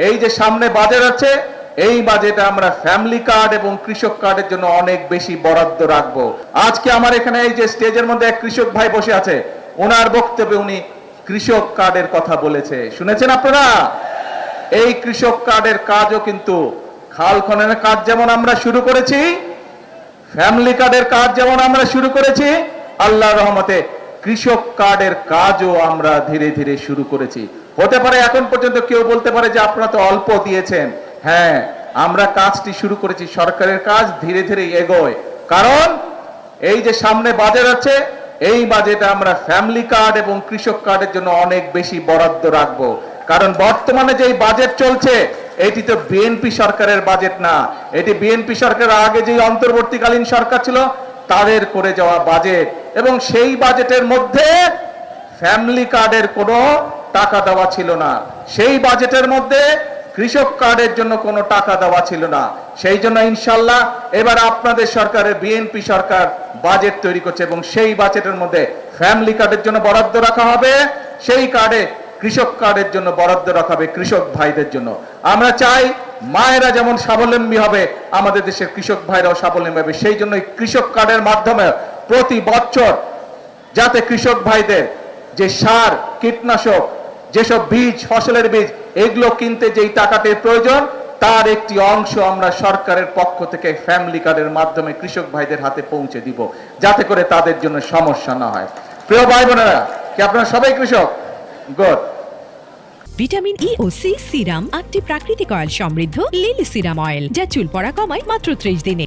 এই যে সামনে বাজেট আছে, এই বাজেটে আমরা ফ্যামিলি কার্ড এবং কৃষক কার্ডের জন্য অনেক বেশি বরাদ্দ রাখবো। আজকে আমার এখানে এই যে স্টেজের মধ্যে এক কৃষক ভাই বসে আছে, ওনার বক্তব্যে উনি কৃষক কার্ডের কথা বলেছে, শুনেছেন আপনারা? এই কৃষক কার্ডের কাজও কিন্তু খাল খননের কাজ যেমন আমরা শুরু করেছি, ফ্যামিলি কার্ডের কাজ যেমন আমরা শুরু করেছি, আল্লাহর রহমতে কৃষক কার্ডের কাজও আমরা ধীরে ধীরে শুরু করেছি। হতে পারে এখন পর্যন্ত কেউ বলতে পারে যে আপনারা তো অল্প দিয়েছেন। হ্যাঁ, আমরা কাজটি শুরু করেছি, সরকারের কাজ ধীরে ধীরে এগোয়। কারণ এই যে সামনে বাজেট আছে, এই বাজেটে আমরা ফ্যামিলি কার্ড এবং কৃষক কার্ডের জন্য অনেক বেশি বরাদ্দ রাখবো। কারণ বর্তমানে যে বাজেট চলছে, এটি তো বিএনপি সরকারের বাজেট না, এটি বিএনপি সরকারের আগে যে অন্তর্বর্তীকালীন সরকার ছিল তাদের করে যাওয়া বাজেট, এবং সেই বাজেটের মধ্যে ফ্যামিলি কার্ডের কোনো টাকা দেওয়া ছিল না, সেই বাজেটের মধ্যে কৃষক কার্ডের জন্য কোনো টাকা দেওয়া ছিল না। সেই জন্য ইনশাল্লাহ এবার আপনাদের সরকারের বিএনপি সরকার বাজেট তৈরি করছে এবং সেই বাজেটের মধ্যে ফ্যামিলি কার্ডের জন্য বরাদ্দ রাখা হবে, সেই কার্ডে কৃষক কার্ডের জন্য বরাদ্দ রাখা হবে কৃষক ভাইদের জন্য। আমরা চাই মায়েরা যেমন স্বাবলম্বী হবে, আমাদের দেশের কৃষক ভাইরাও স্বাবলম্বী হবে। সেই জন্য কৃষক কার্ডের মাধ্যমে প্রতি বছর যাতে কৃষক ভাইদের যে সার, কীটনাশক, যেসব বীজ, ফসলের বীজ, এগুলো কিনতে যেই টাকাটির প্রয়োজন, তার একটি অংশ আমরা সরকারের পক্ষ থেকে ফ্যামিলি কার্ডের মাধ্যমে কৃষক ভাইদের হাতে পৌঁছে দিব, যাতে করে তাদের জন্য সমস্যা না হয়। প্রিয় ভাই বোনেরা, কি আপনারা সবাই কৃষক? গুড। ভিটামিন ই ও সি সিরাম 8টি প্রাকৃতিক অয়েল সমৃদ্ধ লিলি সিরাম অয়েল, যা চুল পড়া কমায় মাত্র 30 দিনে।